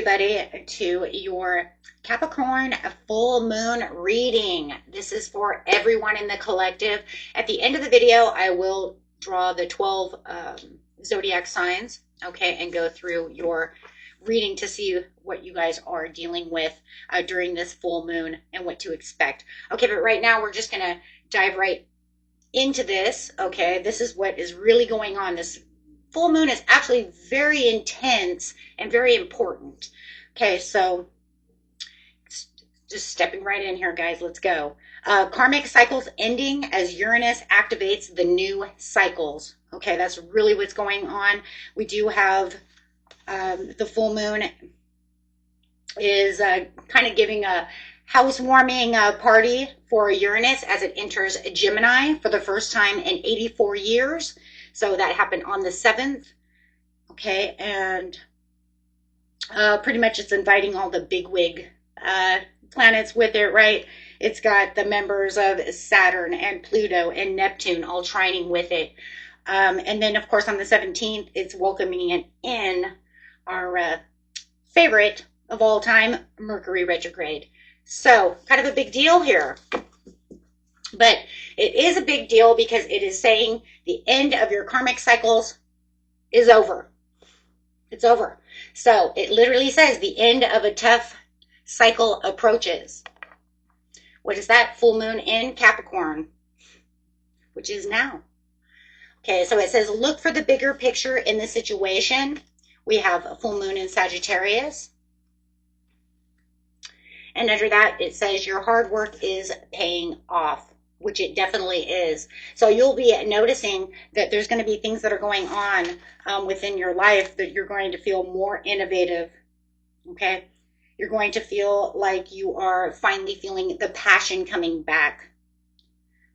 everybody to your Capricorn full moon reading. This is for everyone in the collective. At the end of the video, I will draw the 12 zodiac signs, okay, and go through your reading to see what you guys are dealing with during this full moon and what to expect. Okay, but right now we're just going to dive right into this, okay? This is what is really going on. This full moon is actually very intense and very important. Okay, so just stepping right in here, guys. Let's go. Karmic cycles ending as Uranus activates the new cycles. Okay, that's really what's going on. We do have the full moon is kind of giving a housewarming party for Uranus as it enters Gemini for the first time in 84 years. So that happened on the 7th. Okay, and pretty much it's inviting all the bigwig planets with it, right? It's got the members of Saturn and Pluto and Neptune all trining with it. And then, of course, on the 17th, it's welcoming in our favorite of all time, Mercury retrograde. So kind of a big deal here. But it is a big deal because it is saying the end of your karmic cycles is over. It's over. So it literally says the end of a tough cycle approaches. What is that? Full moon in Capricorn, which is now. Okay, so it says look for the bigger picture in the situation. We have a full moon in Sagittarius. And under that, it says your hard work is paying off, which it definitely is. So you'll be noticing that there's going to be things that are going on within your life that you're going to feel more innovative, okay? You're going to feel like you are finally feeling the passion coming back.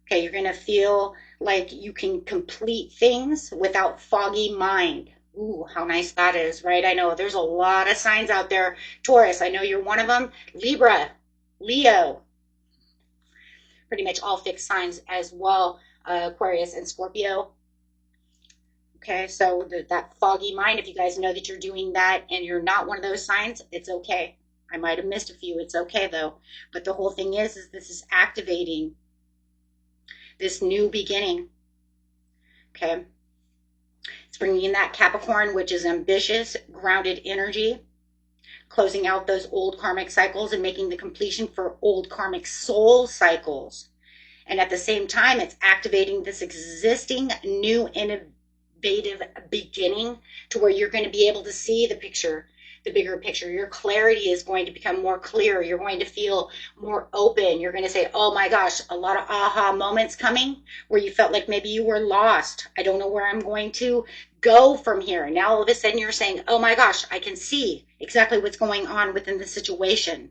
Okay, you're going to feel like you can complete things without foggy mind. Ooh, how nice that is, right? I know there's a lot of signs out there. Taurus, I know you're one of them. Libra, Leo, pretty much all fixed signs as well. Aquarius and Scorpio. Okay, so that foggy mind, if you guys know that you're doing that and you're not one of those signs, it's okay. I might have missed a few. It's okay, though. But the whole thing is this is activating this new beginning. Okay. It's bringing in that Capricorn, which is ambitious, grounded energy, closing out those old karmic cycles and making the completion for old karmic soul cycles. And at the same time, it's activating this existing new innovative beginning to where you're going to be able to see the picture, the bigger picture. Your clarity is going to become more clear. You're going to feel more open. You're going to say, oh my gosh, a lot of aha moments coming where you felt like maybe you were lost. I don't know where I'm going to go from here. Now all of a sudden you're saying, oh my gosh, I can see exactly what's going on within the situation.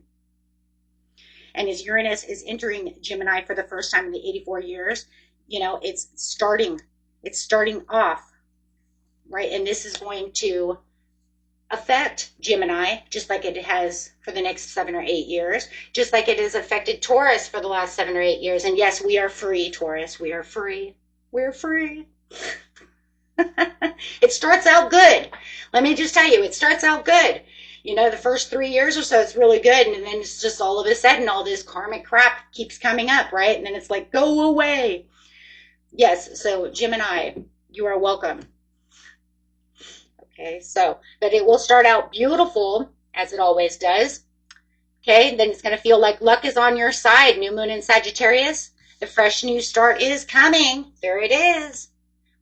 And as Uranus is entering Gemini for the first time in the 84 years, you know, it's starting off, right? And this is going to affect Gemini, just like it has for the next 7 or 8 years, just like it has affected Taurus for the last 7 or 8 years. And yes, we are free, Taurus. We are free. We're free. It starts out good. Let me just tell you, it starts out good. You know, the first 3 years or so, it's really good. And then it's just all of a sudden, all this karmic crap keeps coming up, right? And then it's like, go away. Yes, so Gemini, you are welcome. Okay, so, but it will start out beautiful, as it always does. Okay, then it's going to feel like luck is on your side. New moon in Sagittarius. The fresh new start is coming. There it is.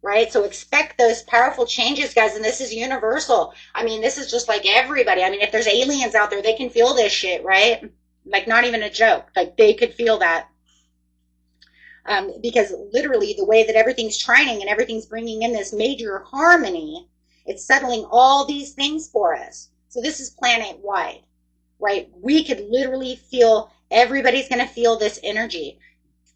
Right? So expect those powerful changes, guys. And this is universal. I mean, this is just like everybody. I mean, if there's aliens out there, they can feel this shit, right? Like, not even a joke. Like, they could feel that. Because literally the way that everything's trining and everything's bringing in this major harmony, it's settling all these things for us. So this is planet-wide, right? We could literally feel, everybody's going to feel this energy.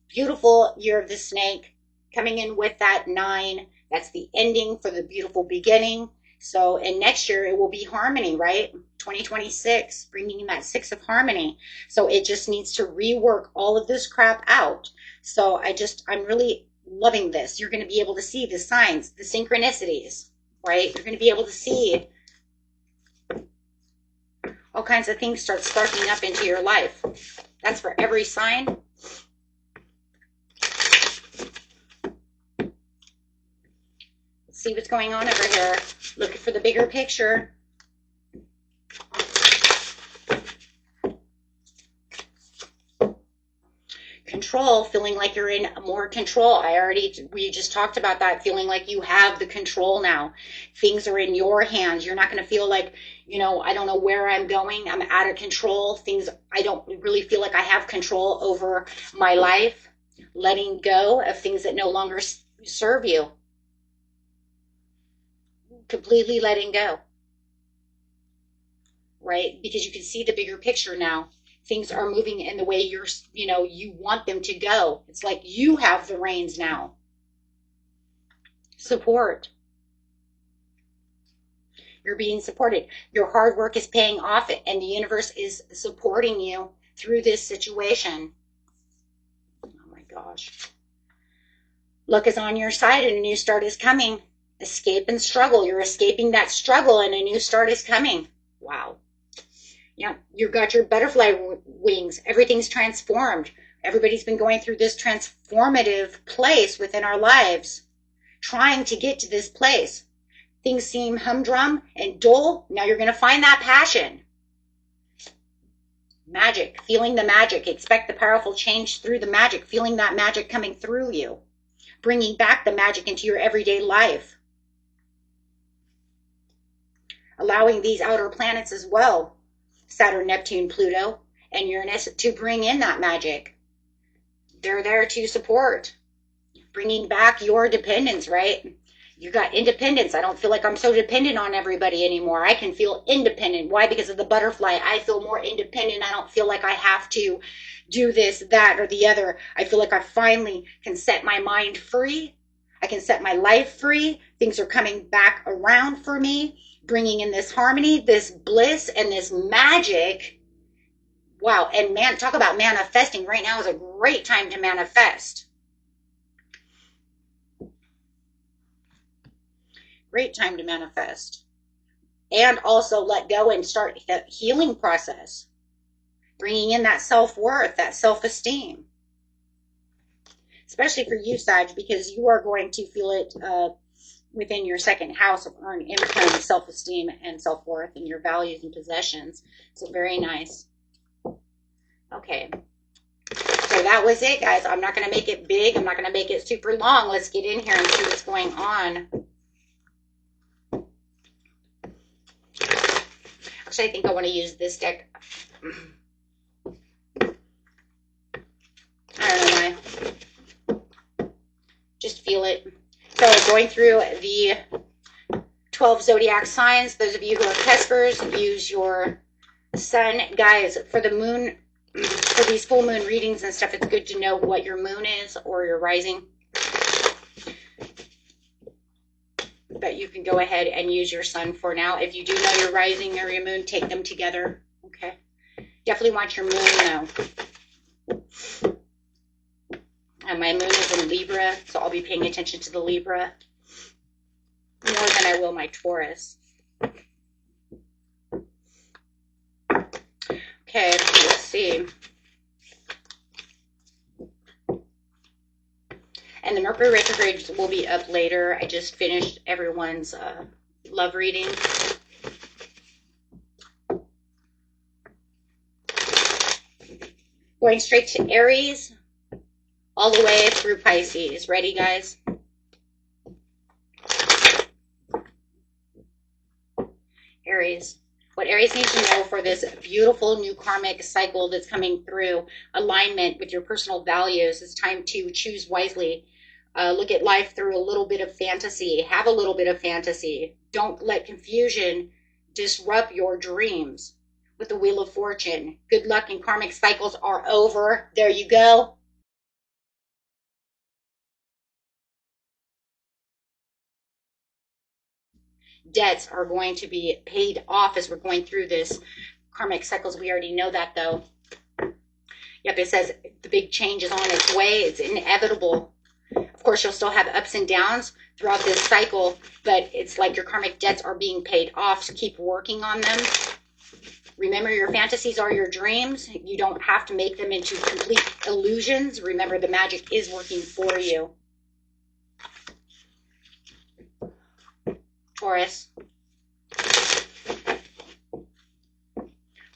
Beautiful year of the snake coming in with that 9. That's the ending for the beautiful beginning. So, and next year it will be harmony, right? 2026, bringing in that 6 of harmony. So it just needs to rework all of this crap out. So I'm really loving this. You're going to be able to see the signs, the synchronicities, right? You're going to be able to see all kinds of things start sparking up into your life. That's for every sign. Let's see what's going on over here. Looking for the bigger picture. Control, feeling like you're in more control. We just talked about that, feeling like you have the control now. Things are in your hands. You're not going to feel like, you know, I don't know where I'm going. I'm out of control. I don't really feel like I have control over my life. Letting go of things that no longer serve you. Completely letting go. Right? Because you can see the bigger picture now. Things are moving in the way you want them to go. It's like you have the reins now. Support. You're being supported. Your hard work is paying off, and the universe is supporting you through this situation. Oh my gosh. Luck is on your side, and a new start is coming. Escape and struggle. You're escaping that struggle, and a new start is coming. Wow. Yeah, you've got your butterfly wings. Everything's transformed. Everybody's been going through this transformative place within our lives, trying to get to this place. Things seem humdrum and dull. Now you're going to find that passion. Magic, feeling the magic. Expect the powerful change through the magic, feeling that magic coming through you, bringing back the magic into your everyday life. Allowing these outer planets as well, Saturn, Neptune, Pluto, and Uranus, to bring in that magic. They're there to support, bringing back your dependence, right? You got independence. I don't feel like I'm so dependent on everybody anymore. I can feel independent. Why? Because of the butterfly. I feel more independent. I don't feel like I have to do this, that, or the other. I feel like I finally can set my mind free. I can set my life free. Things are coming back around for me, bringing in this harmony, this bliss, and this magic. Wow. And man, talk about manifesting. Right now is a great time to manifest. Great time to manifest. And also let go and start the healing process. Bringing in that self-worth, that self-esteem. Especially for you, Sag, because you are going to feel it within your second house of earn income, self-esteem, and self-worth, and your values and possessions. So very nice. Okay. So that was it, guys. I'm not going to make it big. I'm not going to make it super long. Let's get in here and see what's going on. Actually, I think I want to use this deck. I don't know why. Just feel it. So going through the 12 zodiac signs, those of you who are Cuspers, use your sun. Guys, for the moon, for these full moon readings and stuff, it's good to know what your moon is or your rising. But you can go ahead and use your sun for now. If you do know your rising or your moon, take them together. Okay. Definitely want your moon though. And my moon is in Libra, so I'll be paying attention to the Libra more than I will my Taurus. Okay, let's see. And the Mercury retrograde will be up later. I just finished everyone's love reading. Going straight to Aries, all the way through Pisces. Ready, guys? Aries. What Aries needs to know for this beautiful new karmic cycle that's coming through, alignment with your personal values. It's time to choose wisely. Look at life through a little bit of fantasy. Have a little bit of fantasy. Don't let confusion disrupt your dreams. With the Wheel of Fortune, good luck and karmic cycles are over. There you go. Debts are going to be paid off as we're going through this karmic cycles. We already know that, though. Yep, it says the big change is on its way. It's inevitable. Of course, you'll still have ups and downs throughout this cycle, but it's like your karmic debts are being paid off, so keep working on them. Remember, your fantasies are your dreams. You don't have to make them into complete illusions. Remember, the magic is working for you. Taurus.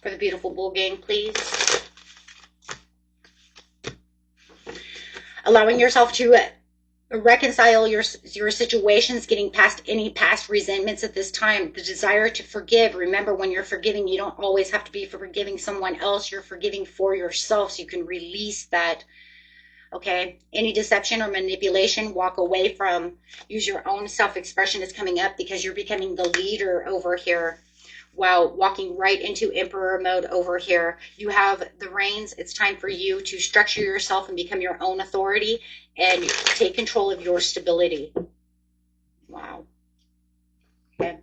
For the beautiful bull gang, please. Allowing yourself to reconcile your situations, getting past any past resentments at this time. The desire to forgive. Remember, when you're forgiving, you don't always have to be forgiving someone else. You're forgiving for yourself, so you can release that. Okay, any deception or manipulation, walk away from. Use your own self-expression is coming up, because you're becoming the leader over here. Wow, walking right into emperor mode over here. You have the reins. It's time for you to structure yourself and become your own authority and take control of your stability. Wow. Okay.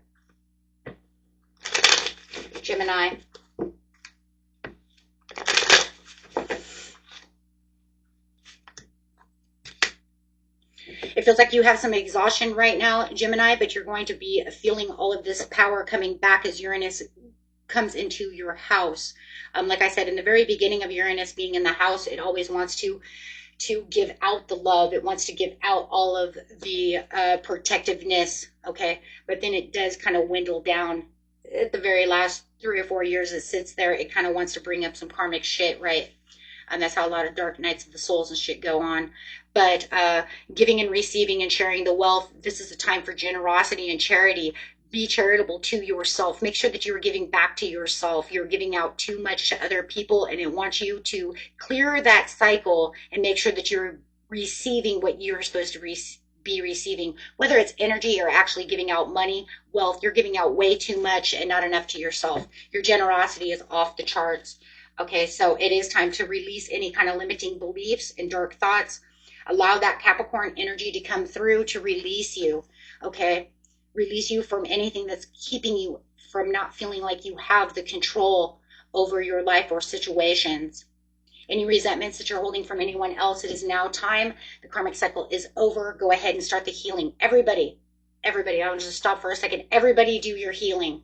Gemini. It feels like you have some exhaustion right now, Gemini, but you're going to be feeling all of this power coming back as Uranus comes into your house. Like I said, in the very beginning of Uranus being in the house, it always wants to give out the love. It wants to give out all of the protectiveness, okay? But then it does kind of dwindle down. At the very last 3 or 4 years it sits there, it kind of wants to bring up some karmic shit, right? And that's how a lot of dark nights of the souls and shit go on. But giving and receiving and sharing the wealth, this is a time for generosity and charity. Be charitable to yourself. Make sure that you're giving back to yourself. You're giving out too much to other people, and it wants you to clear that cycle and make sure that you're receiving what you're supposed to be receiving. Whether it's energy or actually giving out money, wealth, you're giving out way too much and not enough to yourself. Your generosity is off the charts. Okay, so it is time to release any kind of limiting beliefs and dark thoughts. Allow that Capricorn energy to come through to release you, okay? Release you from anything that's keeping you from not feeling like you have the control over your life or situations. Any resentments that you're holding from anyone else, it is now time. The karmic cycle is over. Go ahead and start the healing. Everybody, I want to just stop for a second. Everybody do your healing.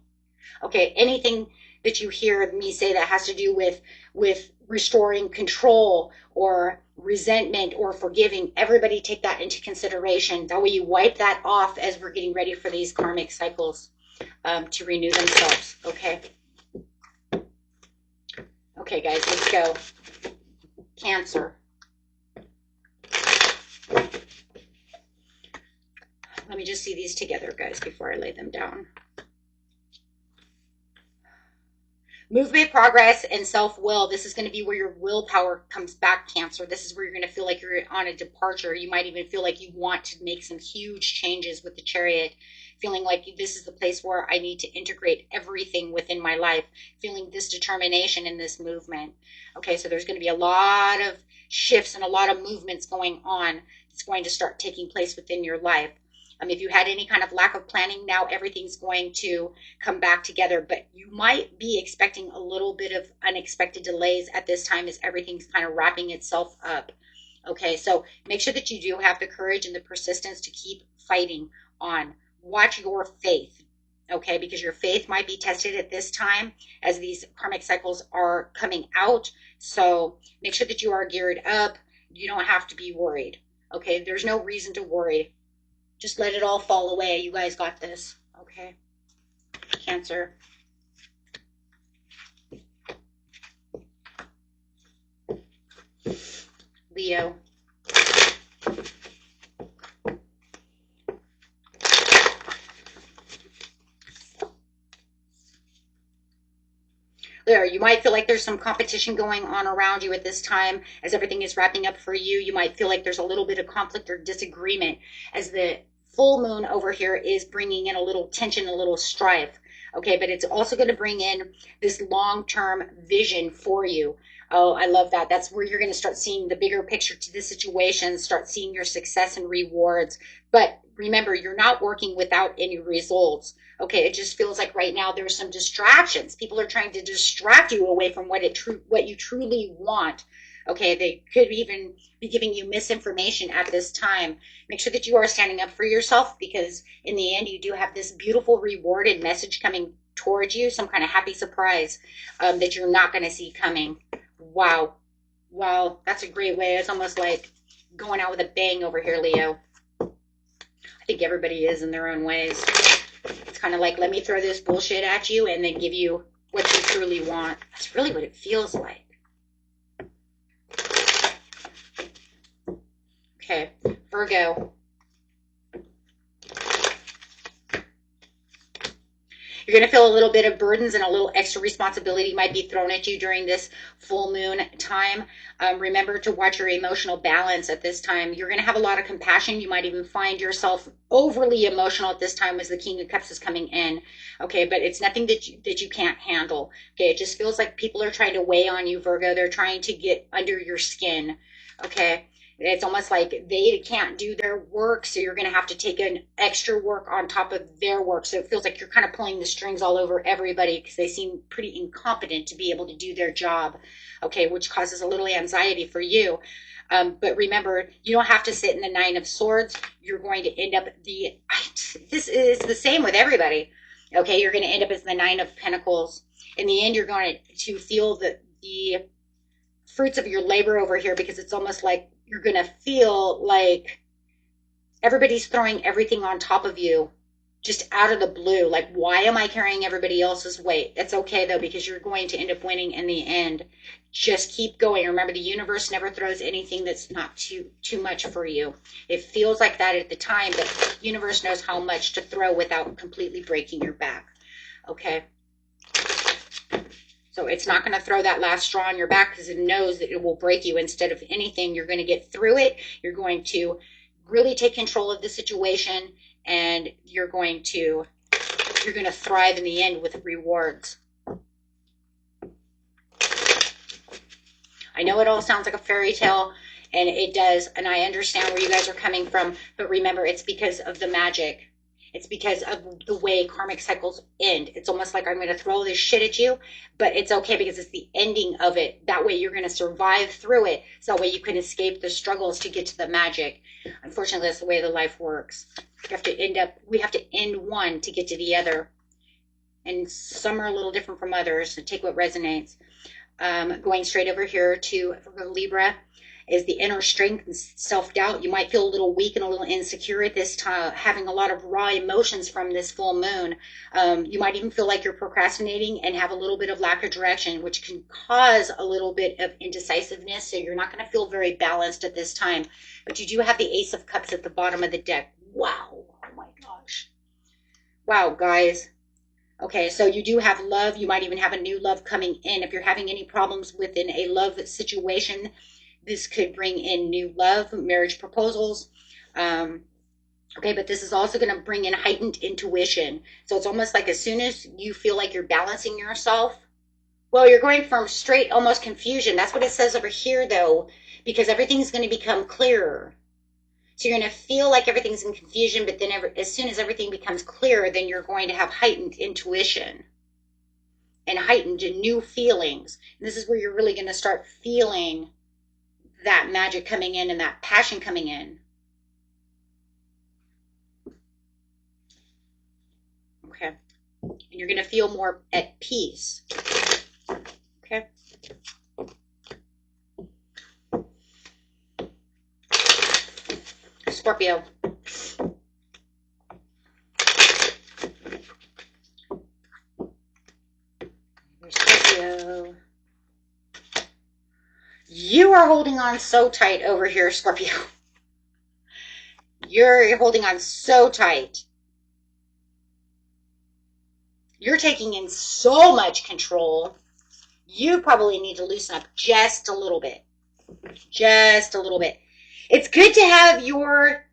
Okay, anything that you hear me say that has to do with restoring control or resentment or forgiving, everybody take that into consideration. That way you wipe that off as we're getting ready for these karmic cycles to renew themselves. Okay. Okay, guys, let's go. Cancer. Let me just see these together, guys, before I lay them down. Movement, progress, and self-will. This is going to be where your willpower comes back, Cancer. This is where you're going to feel like you're on a departure. You might even feel like you want to make some huge changes with the Chariot, feeling like this is the place where I need to integrate everything within my life, feeling this determination in this movement. Okay, so there's going to be a lot of shifts and a lot of movements going on. It's going to start taking place within your life. If you had any kind of lack of planning, now everything's going to come back together, but you might be expecting a little bit of unexpected delays at this time as everything's kind of wrapping itself up. Okay, so make sure that you do have the courage and the persistence to keep fighting on. Watch your faith, okay, because your faith might be tested at this time as these karmic cycles are coming out. So make sure that you are geared up. You don't have to be worried, okay? There's no reason to worry. Just let it all fall away. You guys got this. Okay. Cancer. Leo. There, you might feel like there's some competition going on around you at this time as everything is wrapping up for you. You might feel like there's a little bit of conflict or disagreement as the full moon over here is bringing in a little tension, a little strife. Okay, but it's also going to bring in this long-term vision for you. Oh, I love that. That's where you're going to start seeing the bigger picture to the situation, start seeing your success and rewards. But remember, you're not working without any results. Okay, it just feels like right now there's some distractions. People are trying to distract you away from what you truly want. Okay, they could even be giving you misinformation at this time. Make sure that you are standing up for yourself, because in the end, you do have this beautiful rewarded message coming towards you, some kind of happy surprise that you're not going to see coming. Wow. Wow, that's a great way. It's almost like going out with a bang over here, Leo. I think everybody is in their own ways. It's kind of like, let me throw this bullshit at you and then give you what you truly want. That's really what it feels like. Okay, Virgo. You're going to feel a little bit of burdens and a little extra responsibility might be thrown at you during this full moon time. Remember to watch your emotional balance at this time. You're going to have a lot of compassion. You might even find yourself overly emotional at this time as the King of Cups is coming in. Okay, but it's nothing that you can't handle. Okay, it just feels like people are trying to weigh on you, Virgo. They're trying to get under your skin. Okay. It's almost like they can't do their work, so you're going to have to take an extra work on top of their work. So it feels like you're kind of pulling the strings all over everybody because they seem pretty incompetent to be able to do their job, okay, which causes a little anxiety for you. But remember, you don't have to sit in the Nine of Swords. You're going to end up this is the same with everybody, okay? You're going to end up as the Nine of Pentacles. In the end, you're going to feel the fruits of your labor over here because it's almost like you're going to feel like everybody's throwing everything on top of you just out of the blue. Like, why am I carrying everybody else's weight? It's okay, though, because you're going to end up winning in the end. Just keep going. Remember, the universe never throws anything that's not too much for you. It feels like that at the time, but the universe knows how much to throw without completely breaking your back. Okay? So it's not going to throw that last straw on your back because it knows that it will break you. Instead of anything, you're going to get through it. You're going to really take control of the situation, and you're going to thrive in the end with rewards. I know it all sounds like a fairy tale, and it does, and I understand where you guys are coming from, but remember, it's because of the magic. It's because of the way karmic cycles end. It's almost like I'm going to throw this shit at you, but it's okay because it's the ending of it. That way you're going to survive through it. So that way you can escape the struggles to get to the magic. Unfortunately, that's the way the life works. We have to end one to get to the other. And some are a little different from others. So take what resonates. Going straight over here to Libra is the inner strength and self-doubt. You might feel a little weak and a little insecure at this time, having a lot of raw emotions from this full moon. You might even feel like you're procrastinating and have a little bit of lack of direction, which can cause a little bit of indecisiveness. So you're not going to feel very balanced at this time. But you do have the Ace of Cups at the bottom of the deck. Wow. Oh my gosh. Wow, guys. Okay, so you do have love. You might even have a new love coming in. If you're having any problems within a love situation, this could bring in new love, marriage proposals. Okay, but this is also going to bring in heightened intuition. So it's almost like as soon as you feel like you're balancing yourself, well, you're going from straight almost confusion. That's what it says over here, though, because everything's going to become clearer. So you're going to feel like everything's in confusion, but then as soon as everything becomes clearer, then you're going to have heightened intuition and heightened new feelings. And this is where you're really going to start feeling that magic coming in and that passion coming in. Okay. And you're going to feel more at peace. Okay. Scorpio. Scorpio. You are holding on so tight over here, Scorpio. You're holding on so tight. You're taking in so much control. You probably need to loosen up just a little bit. Just a little bit. It's good to have your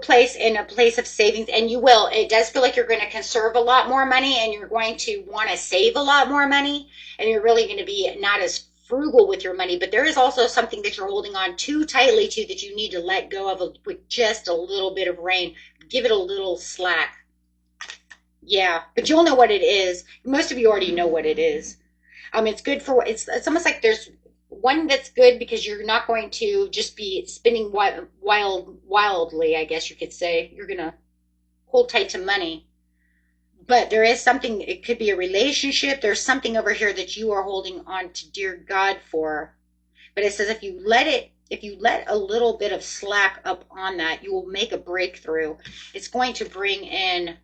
place in a place of savings, and you will. It does feel like you're going to conserve a lot more money, and you're going to want to save a lot more money, and you're really going to be not as frugal with your money, but there is also something that you're holding on too tightly to that you need to let go of with just a little bit of rein. Give it a little slack. Yeah, but you'll know what it is. Most of you already know what it is. It's good for, it's almost like there's one that's good because you're not going to just be spending wildly, I guess you could say. You're going to hold tight to money. But there is something, it could be a relationship. There's something over here that you are holding on to dear God for. But it says if you let a little bit of slack up on that, you will make a breakthrough. It's going to bring in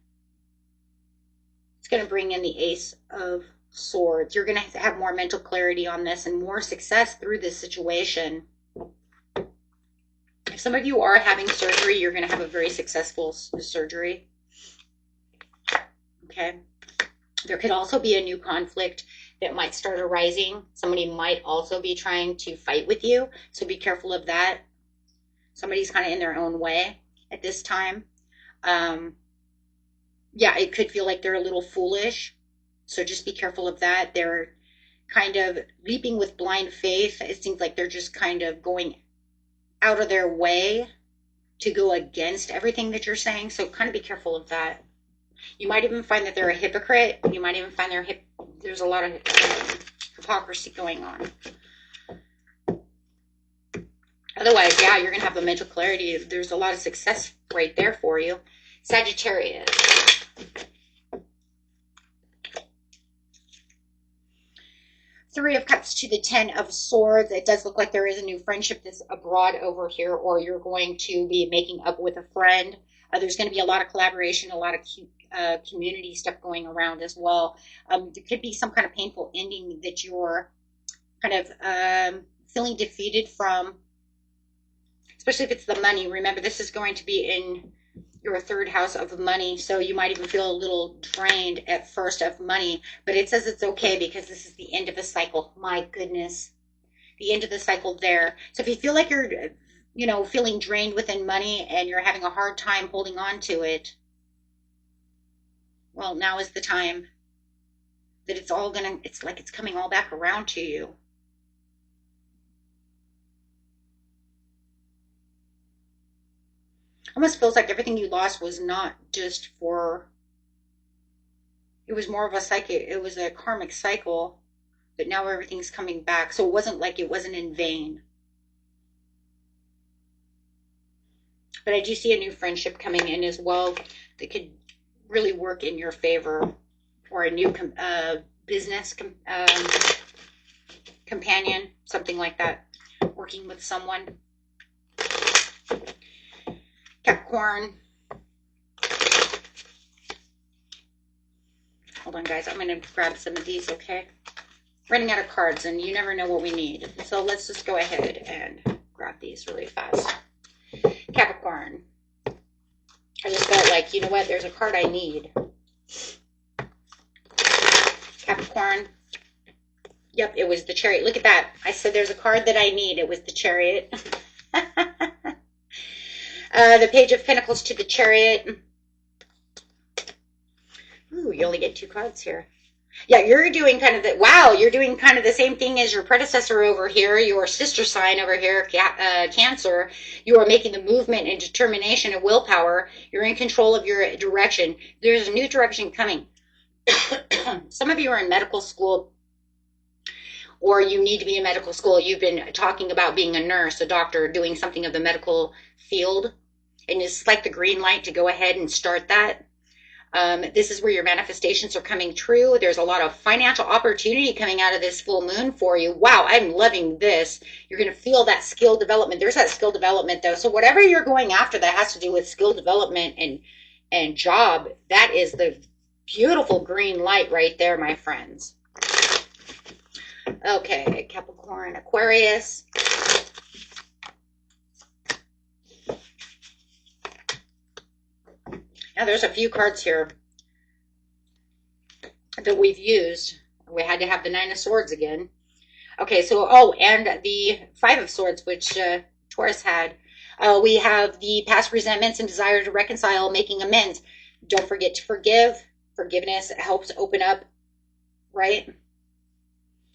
the Ace of Swords. You're going to have more mental clarity on this and more success through this situation. If some of you are having surgery, you're going to have a very successful surgery. Okay. There could also be a new conflict that might start arising. Somebody might also be trying to fight with you, so be careful of that. Somebody's kind of in their own way at this time. Yeah, it could feel like they're a little foolish, so just be careful of that. They're kind of leaping with blind faith. It seems like they're just kind of going out of their way to go against everything that you're saying, so kind of be careful of that. You might even find that they're a hypocrite. You might even find there's a lot of hypocrisy going on. Otherwise, yeah, you're going to have the mental clarity. There's a lot of success right there for you. Sagittarius. Three of Cups to the Ten of Swords. It does look like there is a new friendship that's abroad over here, or you're going to be making up with a friend. There's going to be a lot of collaboration, a lot of community stuff going around as well. There could be some kind of painful ending that you're kind of feeling defeated from, especially if it's the money. Remember, this is going to be in your third house of money, so you might even feel a little drained at first of money, but it says it's okay because this is the end of a cycle. My goodness, the end of the cycle there. So if you feel like you're feeling drained within money and you're having a hard time holding on to it, well, now is the time that it's like it's coming all back around to you. Almost feels like everything you lost was not just for, it was more of it was a karmic cycle, but now everything's coming back. So it wasn't like it wasn't in vain. But I do see a new friendship coming in as well that could really work in your favor, or a new business companion, something like that, working with someone. Capricorn. Hold on, guys. I'm going to grab some of these, okay? Running out of cards, and you never know what we need. So let's just go ahead and grab these really fast. Capricorn. I just felt like, you know what? There's a card I need. Capricorn. Yep, it was the Chariot. Look at that. I said there's a card that I need. It was the Chariot. The Page of Pentacles to the Chariot. Ooh, you only get 2 cards here. Yeah, you're doing kind of you're doing kind of the same thing as your predecessor over here, your sister sign over here, Cancer. You are making the movement and determination and willpower. You're in control of your direction. There's a new direction coming. Some of you are in medical school, or you need to be in medical school. You've been talking about being a nurse, a doctor, doing something of the medical field, and it's like the green light to go ahead and start that. This is where your manifestations are coming true. There's a lot of financial opportunity coming out of this full moon for you. Wow, I'm loving this. You're going to feel that skill development. There's that skill development, though. So whatever you're going after that has to do with skill development and job, that is the beautiful green light right there, my friends. Okay, Capricorn, Aquarius. Now there's a few cards here that we've used. We had to have the Nine of Swords again. Okay, so, and the Five of Swords, which Taurus had. We have the past resentments and desire to reconcile, making amends. Don't forget to forgive. Forgiveness helps open up, right?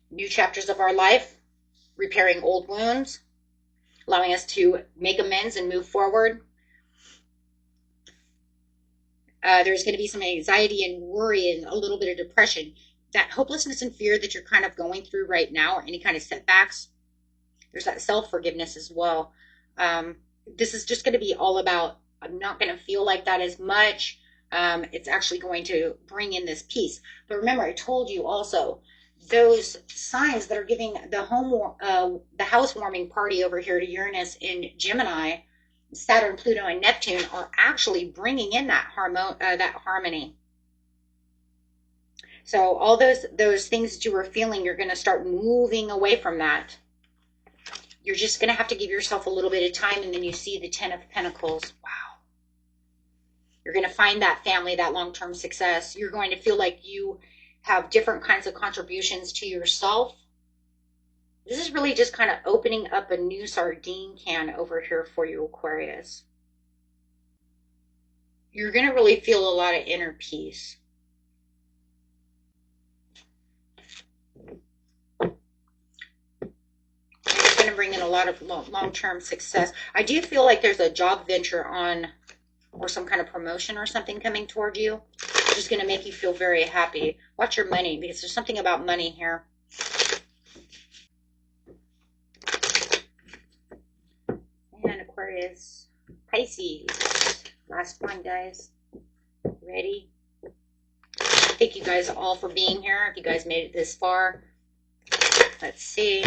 New chapters of our life, repairing old wounds, allowing us to make amends and move forward. There's going to be some anxiety and worry and a little bit of depression. That hopelessness and fear that you're kind of going through right now, or any kind of setbacks, there's that self-forgiveness as well. This is just going to be all about, I'm not going to feel like that as much. It's actually going to bring in this peace. But remember, I told you also, those signs that are giving the housewarming party over here to Uranus in Gemini, Saturn, Pluto, and Neptune are actually bringing in that harmony. So all those things that you were feeling, you're going to start moving away from that. You're just going to have to give yourself a little bit of time, and then you see the Ten of Pentacles. Wow. You're going to find that family, that long-term success. You're going to feel like you have different kinds of contributions to yourself. This is really just kind of opening up a new sardine can over here for you, Aquarius. You're going to really feel a lot of inner peace. It's going to bring in a lot of long-term success. I do feel like there's a job venture on, or some kind of promotion or something coming toward you. It's just going to make you feel very happy. Watch your money, because there's something about money here. And Aquarius, Pisces. Last one, guys. Ready? Thank you guys all for being here. If you guys made it this far. Let's see.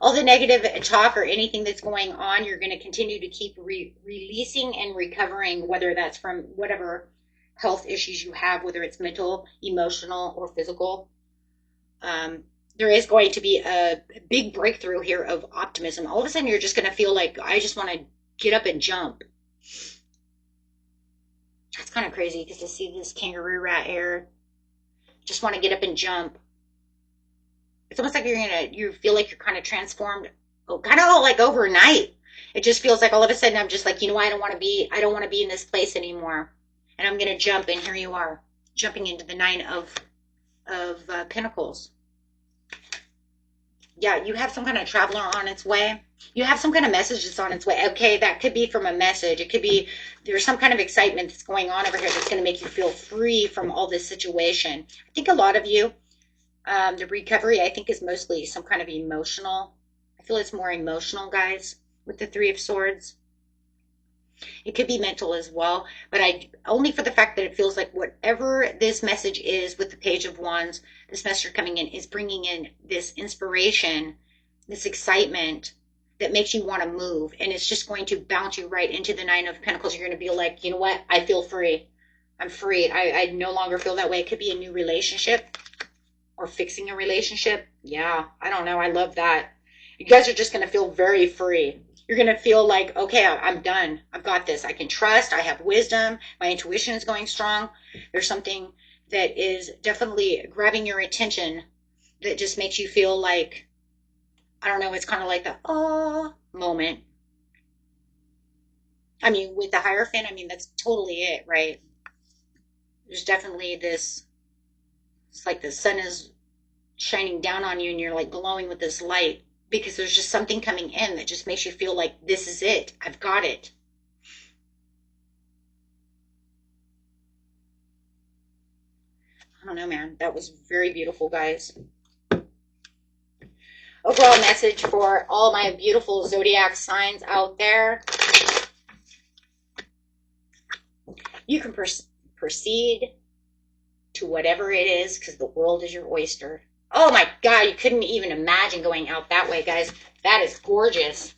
All the negative talk or anything that's going on, you're going to continue to keep releasing and recovering, whether that's from whatever health issues you have, whether it's mental, emotional, or physical. There is going to be a big breakthrough here of optimism. All of a sudden, you're just going to feel like, I just want to get up and jump. That's kind of crazy, because to see this kangaroo rat here, just want to get up and jump. It's almost like you feel like you're kind of transformed, kind of like overnight. It just feels like all of a sudden I'm just like, I don't want to be in this place anymore. And I'm going to jump, and here you are, jumping into the Nine of Pentacles. Yeah, you have some kind of traveler on its way. You have some kind of message that's on its way. Okay, that could be from a message. It could be there's some kind of excitement that's going on over here that's going to make you feel free from all this situation. I think a lot of you, the recovery, I think, is mostly some kind of emotional. I feel it's more emotional, guys, with the Three of Swords. It could be mental as well, but only for the fact that it feels like whatever this message is with the Page of Wands, this message coming in is bringing in this inspiration, this excitement that makes you want to move, and it's just going to bounce you right into the Nine of Pentacles. You're going to be like, you know what? I feel free. I'm free. I no longer feel that way. It could be a new relationship or fixing a relationship. Yeah, I don't know. I love that. You guys are just going to feel very free. You're going to feel like, okay, I'm done. I've got this. I can trust. I have wisdom. My intuition is going strong. There's something that is definitely grabbing your attention that just makes you feel like, I don't know, it's kind of like the, oh, moment. I mean, with the Hierophant, I mean, that's totally it, right? There's definitely this, it's like the sun is shining down on you and you're like glowing with this light. Because there's just something coming in that just makes you feel like, this is it. I've got it. I don't know, man. That was very beautiful, guys. Overall message for all my beautiful zodiac signs out there. You can proceed to whatever it is, because the world is your oyster. Oh my God, you couldn't even imagine going out that way, guys. That is gorgeous.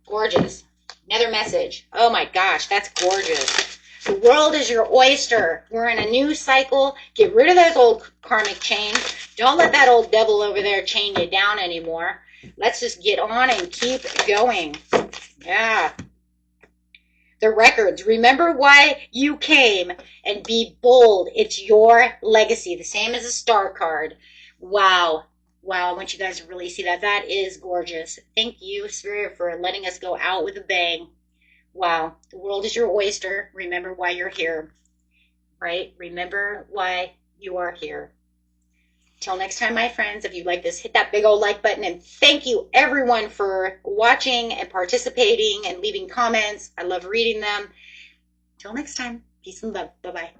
Gorgeous. Another message. Oh my gosh, that's gorgeous. The world is your oyster. We're in a new cycle. Get rid of those old karmic chains. Don't let that old devil over there chain you down anymore. Let's just get on and keep going. Yeah. The records. Remember why you came, and be bold. It's your legacy. The same as a star card. Wow. Wow, I want you guys to really see that. That is gorgeous. Thank you, Spirit, for letting us go out with a bang. Wow. The world is your oyster. Remember why you're here. Right? Remember why you are here. Till next time, my friends, if you like this, hit that big old like button. And thank you, everyone, for watching and participating and leaving comments. I love reading them. Till next time, peace and love. Bye-bye.